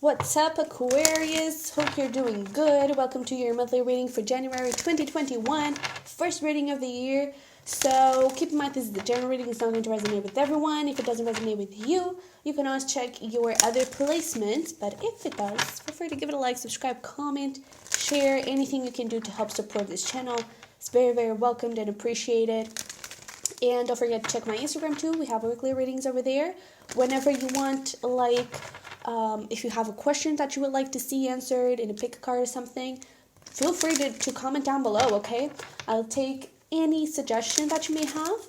What's up, Aquarius? Hope you're doing good. Welcome to your monthly reading for January 2021, first reading of the year. So keep in mind this is the general reading. It's not going to resonate with everyone. If it doesn't resonate with you, you can always check your other placements. But if it does, feel free to give it a like, subscribe, comment, share, anything you can do to help support this channel. It's very, very welcomed and appreciated. And don't forget to check my Instagram too. We have weekly readings over there. Whenever you want, if you have a question that you would like to see answered in a pick a card or something, feel free to comment down below, okay? I'll take any suggestion that you may have.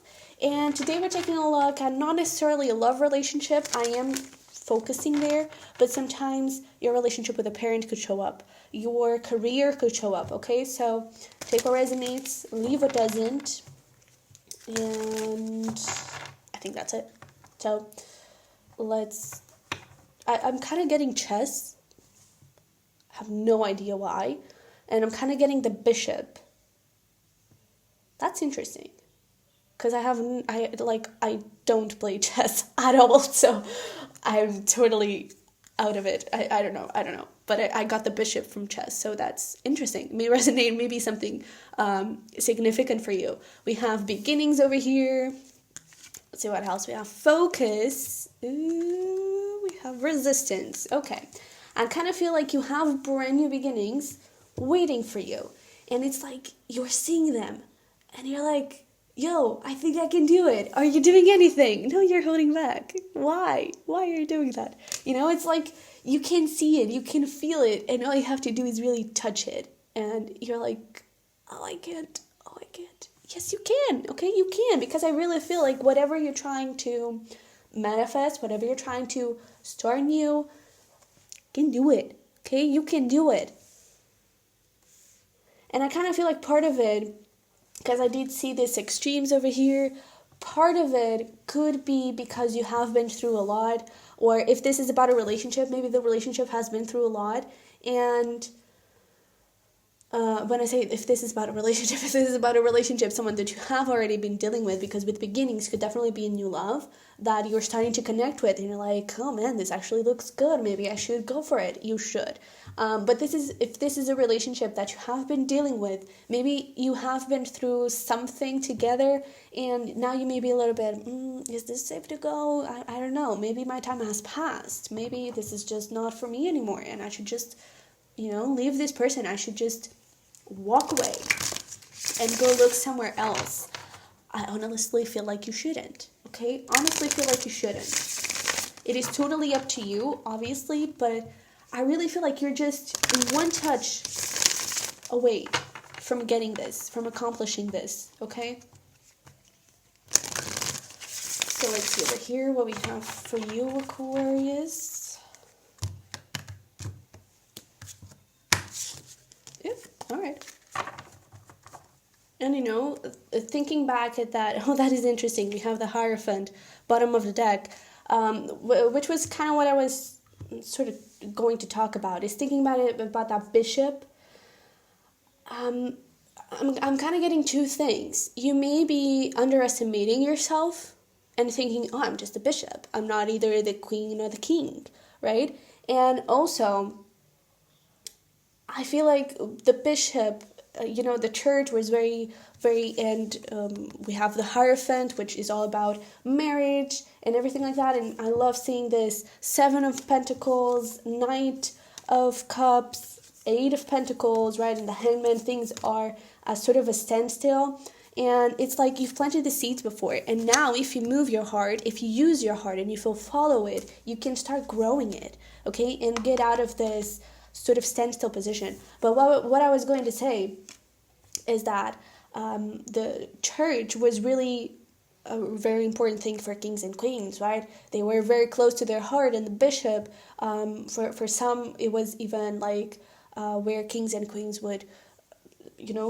And today we're taking a look at not necessarily a love relationship. I am focusing there, but sometimes your relationship with a parent could show up. Your career could show up, okay? So take what resonates, leave what doesn't. And I think that's it. So I'm kind of getting chess. I have no idea why. And I'm kind of getting the bishop. That's interesting. Because I don't play chess at all. So I'm totally out of it. I don't know. But I got the bishop from chess. So that's interesting. It may resonate, maybe something significant for you. We have beginnings over here. Let's see what else. We have focus. Ooh, we have resistance. Okay. I kind of feel like you have brand new beginnings waiting for you. And it's like you're seeing them. And you're like, yo, I think I can do it. Are you doing anything? No, you're holding back. Why? Why are you doing that? It's like you can see it. You can feel it. And all you have to do is really touch it. And you're like, oh, I can't. Oh, I can't. Yes, you can. Okay, you can. Because I really feel like whatever you're trying to manifest, whatever you're trying to start new, you can do it. Okay, you can do it. And I kind of feel like part of it, because I did see this extremes over here, part of it could be because you have been through a lot, or if this is about a relationship, maybe the relationship has been through a lot, and when I say if this is about a relationship, someone that you have already been dealing with, because with beginnings could definitely be a new love that you're starting to connect with, and you're like, oh man, this actually looks good, maybe I should go for it. You should. But if this is a relationship that you have been dealing with, maybe you have been through something together, and now you may be a little bit, is this safe to go? I don't know. Maybe my time has passed. Maybe this is just not for me anymore, and I should just, leave this person. I should just walk away and go look somewhere else. I honestly feel like you shouldn't, okay? Honestly feel like you shouldn't. It is totally up to you, obviously, but I really feel like you're just one touch away from getting this, from accomplishing this, okay? So let's see over here what we have for you, Aquarius. Yeah, all right. And thinking back at that, that is interesting. We have the Hierophant, bottom of the deck, which was kind of what I was sort of going to talk about, is thinking about that bishop. I'm kind of getting two things. You may be underestimating yourself and thinking, oh, I'm just a bishop. I'm not either the queen or the king, right? And also, I feel like the bishop, the church was very, very, and we have the Hierophant, which is all about marriage and everything like that. And I love seeing this 7 of Pentacles, Knight of Cups, 8 of Pentacles, right? And the Hangman, things are sort of a standstill. And it's like you've planted the seeds before. And now if you move your heart, if you use your heart and if you follow it, you can start growing it, okay? And get out of this sort of standstill position. But what I was going to say is that the church was really a very important thing for kings and queens, right? They were very close to their heart, and the bishop, for some, it was even like where kings and queens would,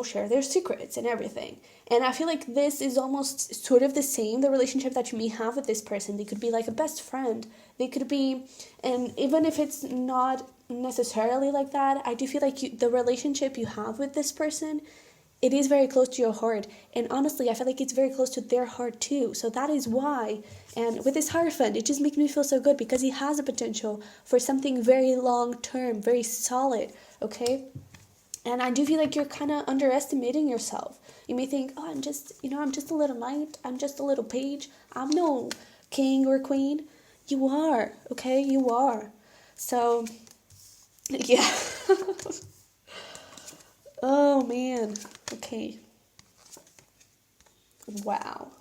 share their secrets and everything. And I feel like this is almost sort of the same, the relationship that you may have with this person. They could be like a best friend. They could be, and even if it's not necessarily like that, I do feel like the relationship you have with this person it is very close to your heart, and honestly I feel like it's very close to their heart too. So that is why, and with this Hierophant, it just makes me feel so good because he has a potential for something very long term, very solid. Okay, and I do feel like you're kind of underestimating yourself. You may think, oh, I'm just a little knight, I'm just a little page, I'm no king or queen. You are, okay, you are. So yeah. Oh man. Okay. Wow.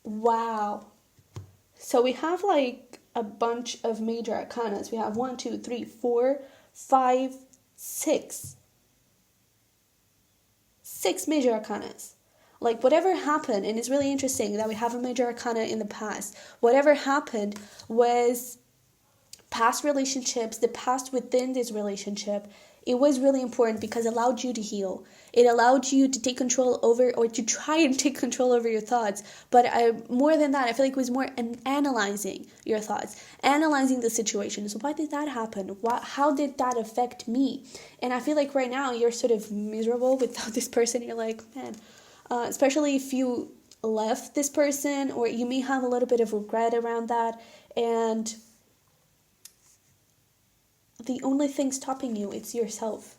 Wow. So we have like a bunch of major arcanas. We have 1, 2, 3, 4, 5, 6. 6 major arcanas. Like whatever happened, and it's really interesting that we have a major arcana in the past. Whatever happened was past relationships, the past within this relationship. It was really important because it allowed you to heal. It allowed you to take control over, or to try and take control over your thoughts. But more than that, I feel like it was more analyzing your thoughts, analyzing the situation. So why did that happen? How did that affect me? And I feel like right now you're sort of miserable without this person. You're like, man, especially if you left this person, or you may have a little bit of regret around that. And the only thing stopping you, it's yourself.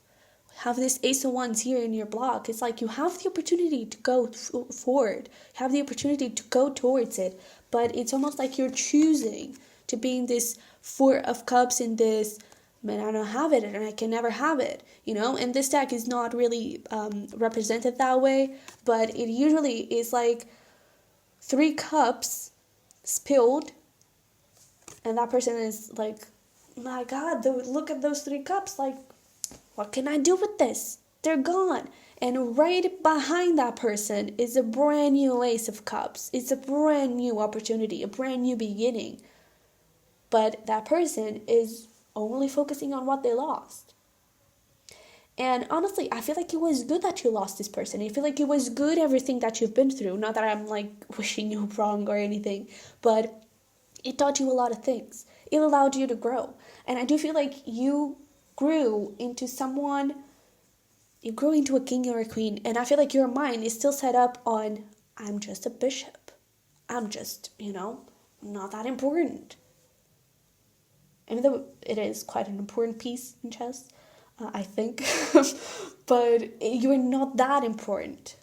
Have this Ace of Wands here in your block. It's like you have the opportunity to go forward. You have the opportunity to go towards it. But it's almost like you're choosing to be in this Four of Cups, in this, man, I don't have it and I can never have it. And this deck is not really represented that way. But it usually is like 3 cups spilled. And that person is like, my God, look at those 3 cups. Like, what can I do with this? They're gone. And right behind that person is a brand new Ace of Cups. It's a brand new opportunity, a brand new beginning. But that person is only focusing on what they lost. And honestly, I feel like it was good that you lost this person. I feel like it was good, everything that you've been through. Not that I'm like wishing you wrong or anything, but it taught you a lot of things. It allowed you to grow. And I do feel like you grew into someone, you grew into a king or a queen. And I feel like your mind is still set up on, I'm just a bishop. I'm just, not that important. Even though it is quite an important piece in chess, I think. But you're not that important.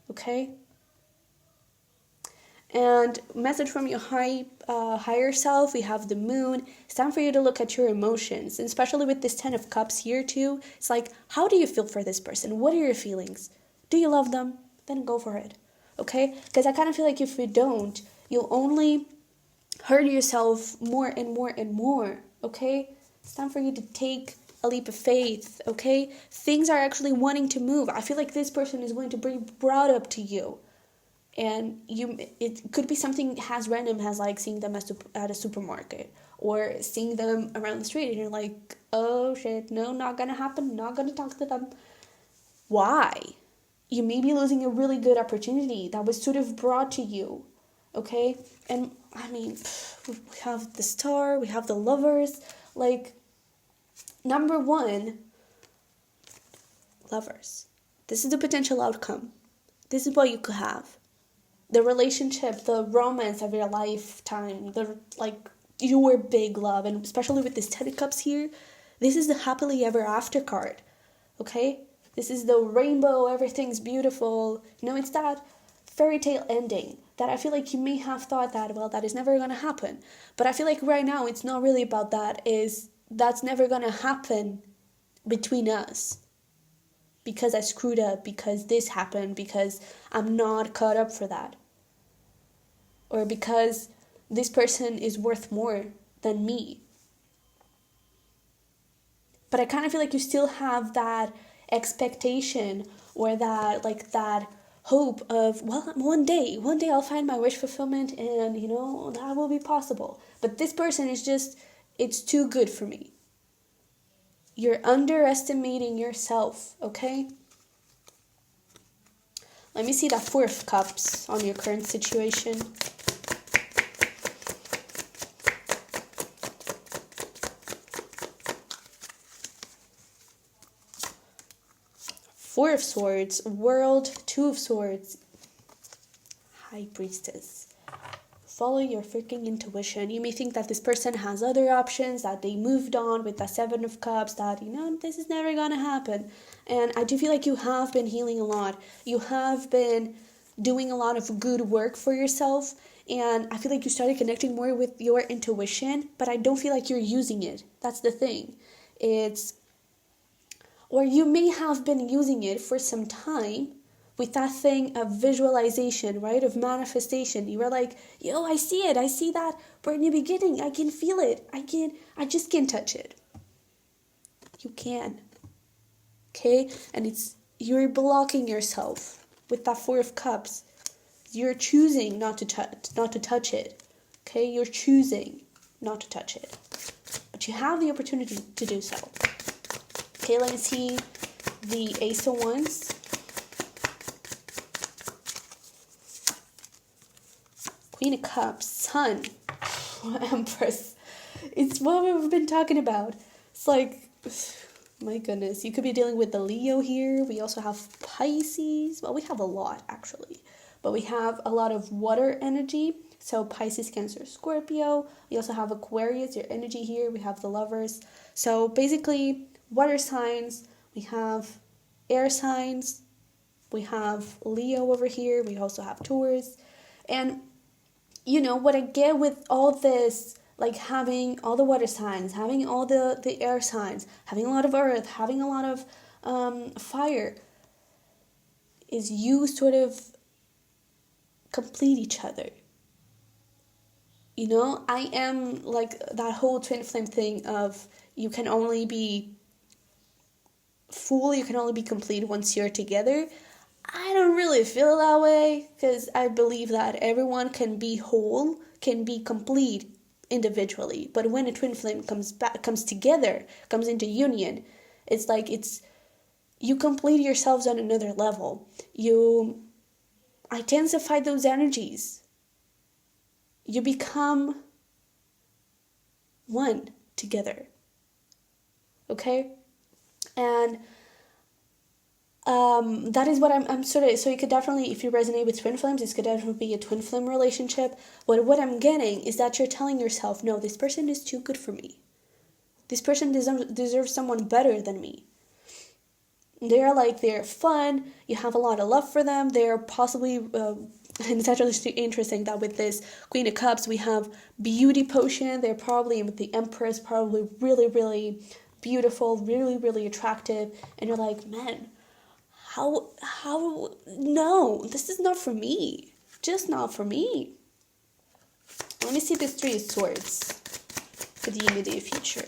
Okay? And message from your higher self, we have the moon. It's time for you to look at your emotions, and especially with this 10 of cups here too. It's like, how do you feel for this person? What are your feelings? Do you love them? Then go for it, okay? Because I kind of feel like if you don't, you'll only hurt yourself more and more and more, okay? It's time for you to take a leap of faith, okay? Things are actually wanting to move. I feel like this person is going to be brought up to you. And it could be something as random as like seeing them at a supermarket, or seeing them around the street and you're like, oh shit, no, not gonna happen, not gonna talk to them. Why? You may be losing a really good opportunity that was sort of brought to you, okay? And I mean, we have the Star, we have the Lovers. Like, number 1, Lovers. This is the potential outcome. This is what you could have. The relationship, the romance of your lifetime, your big love, and especially with this 10 of cups here, this is the happily ever after card, okay? This is the rainbow, everything's beautiful. It's that fairy tale ending that I feel like you may have thought that, well, that is never going to happen. But I feel like right now it's not really about that. That's never going to happen between us. Because I screwed up, because this happened, because I'm not caught up for that. Or because this person is worth more than me. But I kind of feel like you still have that expectation, or that hope of, well, one day I'll find my wish fulfillment, and, that will be possible. But this person is just, it's too good for me. You're underestimating yourself, okay? Let me see that 4 of cups on your current situation. Four of Swords, World, Two of Swords, High Priestess. Follow your freaking intuition. You may think that this person has other options, that they moved on with the Seven of Cups, that, this is never going to happen. And I do feel like you have been healing a lot. You have been doing a lot of good work for yourself. And I feel like you started connecting more with your intuition, but I don't feel like you're using it. That's the thing. Or you may have been using it for some time, with that thing of visualization, right? Of manifestation. You were like, yo, I see it. I see that. We're in the beginning. I can feel it. I just can't touch it. You can. Okay? And you're blocking yourself with that Four of Cups. You're choosing not to touch it. Okay? You're choosing not to touch it. But you have the opportunity to do so. Okay, let me see the Ace of Wands. Queen of Cups, Sun, Empress. It's what we've been talking about. It's like, my goodness, you could be dealing with the Leo here. We also have Pisces. Well, we have a lot, actually. But we have a lot of water energy. So Pisces, Cancer, Scorpio. We also have Aquarius, your energy here. We have the Lovers. So basically, water signs. We have air signs. We have Leo over here. We also have Taurus. And what I get with all this, like having all the water signs, having all the air signs, having a lot of earth, having a lot of fire, is you sort of complete each other. I am like that whole twin flame thing of you can only be full, you can only be complete once you're together. I don't really feel that way, because I believe that everyone can be whole, can be complete individually. But when a twin flame comes together, comes into union, it's like you complete yourselves on another level. You intensify those energies. You become one together. Okay? And that is what I'm sort of, so you could definitely, if you resonate with twin flames, this could definitely be a twin flame relationship. But what I'm getting is that you're telling yourself, no, this person is too good for me. This person deserves someone better than me. They're fun, you have a lot of love for them, they're possibly, and it's actually interesting that with this Queen of Cups, we have beauty potion. They're probably, with the Empress, probably really, really beautiful, really, really attractive. And you're like, man, how, no, this is not for me. Just not for me. Let me see this Three of Swords for the immediate future.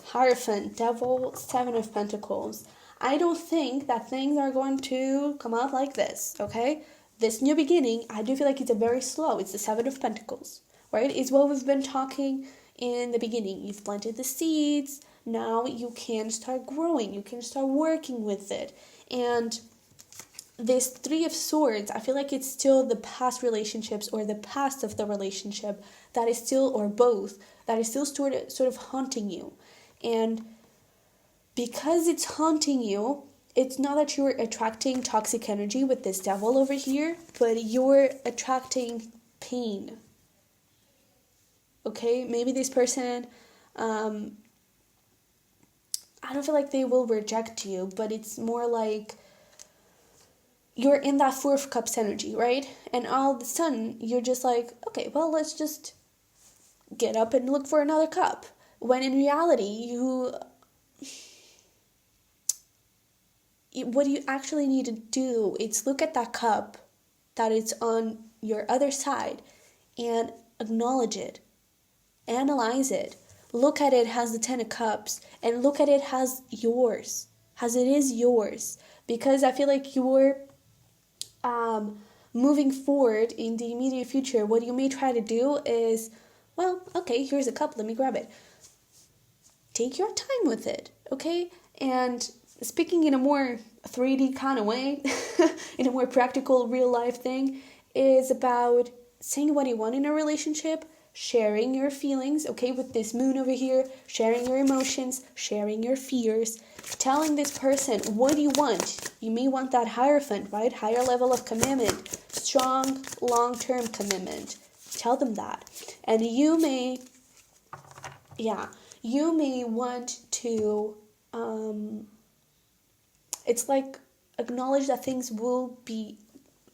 Hierophant, Devil, Seven of Pentacles. I don't think that things are going to come out like this, okay? This new beginning, I do feel like it's it's the Seven of Pentacles, right? It's what we've been talking in the beginning. You've planted the seeds, now you can start growing, you can start working with it. And this Three of Swords, I feel like it's still the past relationships or the past of the relationship that is still, or both, that is still sort of haunting you. And because it's haunting you, it's not that you're attracting toxic energy with this Devil over here, but you're attracting pain. Okay? Maybe this person, I don't feel like they will reject you, but it's more like you're in that Four of Cups energy, right? And all of a sudden, you're just like, okay, well, let's just get up and look for another cup. When in reality, what you actually need to do is look at that cup that is on your other side and acknowledge it, analyze it, look at it as the Ten of Cups, and look at it as yours, as it is yours. Because I feel like you're moving forward in the immediate future. What you may try to do is, well, okay, here's a cup, let me grab it. Take your time with it, okay? And speaking in a more 3D kind of way, in a more practical, real life thing, is about saying what you want in a relationship, sharing your feelings, okay, with this moon over here, sharing your emotions, sharing your fears, telling this person what you want. You may want that Hierophant, right? Higher level of commitment, strong, long-term commitment. Tell them that. And you may want to, it's like acknowledge that things will be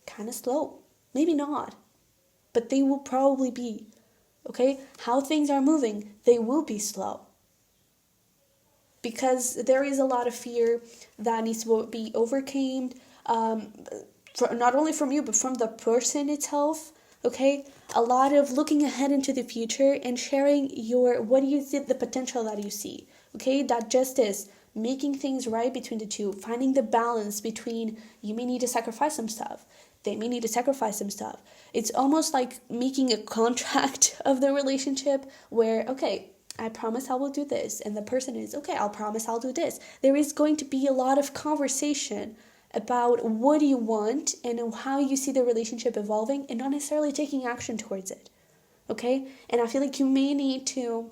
kind of slow. Maybe not, but they will probably be. Okay? How things are moving, they will be slow. Because there is a lot of fear that needs to be overcome, not only from you, but from the person itself. Okay? A lot of looking ahead into the future and sharing what do you see, the potential that you see. Okay? That justice, making things right between the two, finding the balance between you may need to sacrifice some stuff. They may need to sacrifice some stuff. It's almost like making a contract of the relationship where, okay, I promise I will do this. And the person is, okay, I'll promise I'll do this. There is going to be a lot of conversation about what do you want and how you see the relationship evolving and not necessarily taking action towards it. Okay? And I feel like you may need to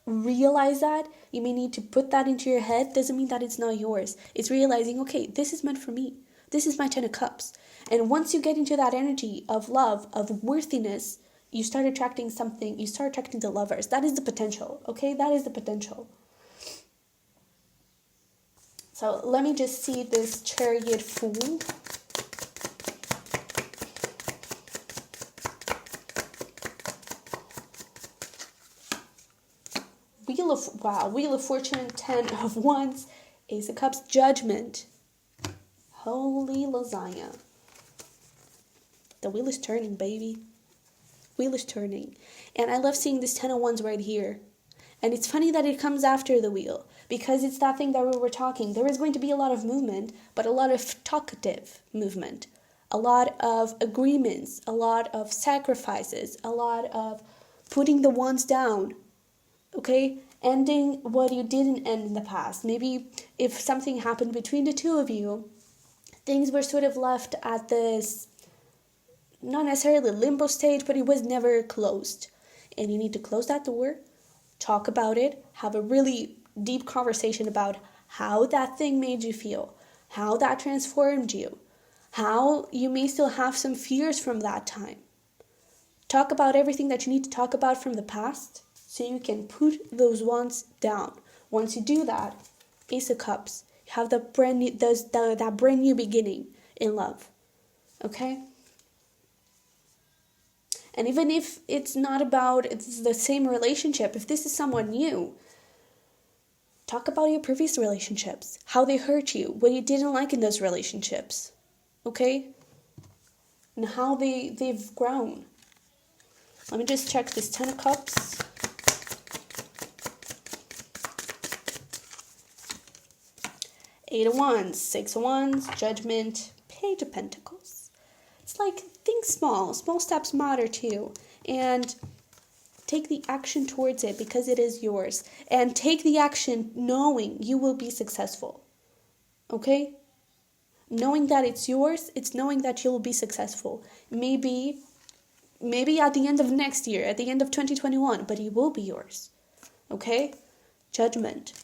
realize that. You may need to put that into your head. Doesn't mean that it's not yours. It's realizing, okay, this is meant for me. This is my 10 of Cups. And once you get into that energy of love, of worthiness, you start attracting something. You start attracting the lovers. That is the potential, okay? That is the potential. So let me just see this Chariot Fool. Wheel of Fortune, 10 of Wands, Ace of Cups, Judgment. Holy lasagna. The wheel is turning, baby. Wheel is turning. And I love seeing this 10 of Wands right here. And it's funny that it comes after the wheel, because it's that thing that we were talking. There is going to be a lot of movement, but a lot of talkative movement. A lot of agreements, a lot of sacrifices, a lot of putting the wands down. Okay? Ending what you didn't end in the past. Maybe if something happened between the two of you, things were sort of left at this, not necessarily limbo stage, but it was never closed. And you need to close that door, talk about it, have a really deep conversation about how that thing made you feel, how that transformed you, how you may still have some fears from that time. Talk about everything that you need to talk about from the past so you can put those wands down. Once you do that, Ace of Cups, you have that brand new beginning in love. Okay? And even if it's the same relationship, if this is someone new, talk about your previous relationships, how they hurt you, what you didn't like in those relationships, okay? And how they've grown. Let me just check this 10 of Cups. Eight of Wands, Six of Wands, Judgment, Page of Pentacles. It's like, think small steps matter too, and take the action towards it because it is yours, and take the action knowing you will be successful, okay? Knowing that it's yours, it's knowing that you will be successful. Maybe at the end of next year, at the end of 2021, but it will be yours, okay? Judgment.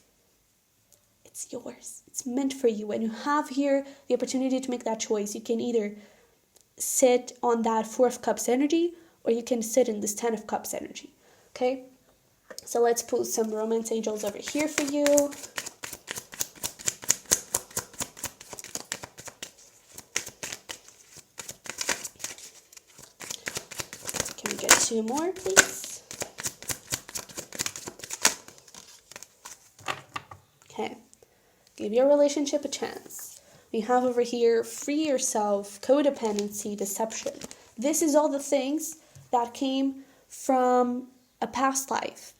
It's yours. It's meant for you, and you have here the opportunity to make that choice. You can either sit on that Four of Cups energy, or you can sit in this 10 of Cups energy. Okay? So let's put some romance angels over here for you. Can we get two more, please? Okay. Give your relationship a chance. We have over here, free yourself, codependency, deception. This is all the things that came from a past life.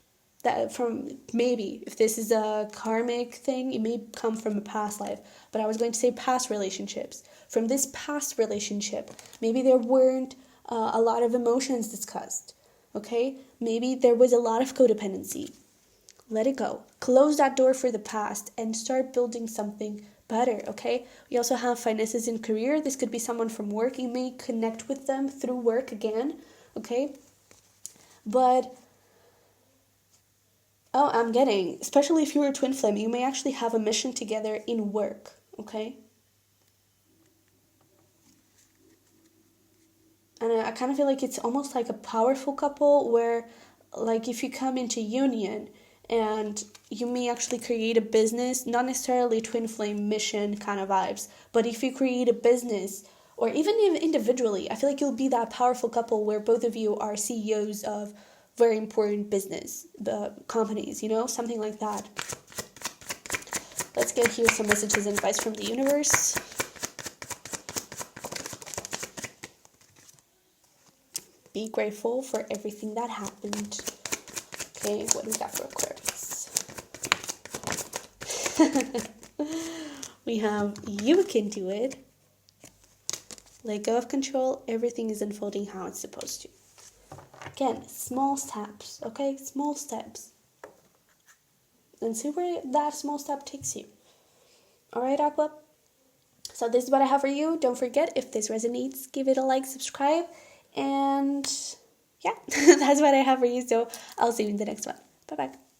That from, maybe, if this is a karmic thing, it may come from a past life. But I was going to say past relationships. From this past relationship, maybe there weren't a lot of emotions discussed. Okay? Maybe there was a lot of codependency. Let it go. Close that door for the past and start building something better, okay? We also have finances in career. This could be someone from work. You may connect with them through work again, okay? But, oh, I'm getting, especially if you're a twin flame, you may actually have a mission together in work, okay? And I kind of feel like it's almost like a powerful couple where, like, if you come into union and you may actually create a business, not necessarily twin flame mission kind of vibes, but if you create a business, or even if individually, I feel like you'll be that powerful couple where both of you are CEOs of very important business companies, something like that. Let's get here some messages and advice from the universe. Be grateful for everything that happened. Okay, what do we got for Aquarius? We have, you can do it. Let go of control. Everything is unfolding how it's supposed to. Again, small steps, okay? Small steps. And see where that small step takes you. Alright, Aqua? So this is what I have for you. Don't forget, if this resonates, give it a like, subscribe. And yeah, that's what I have for you. So I'll see you in the next one. Bye-bye.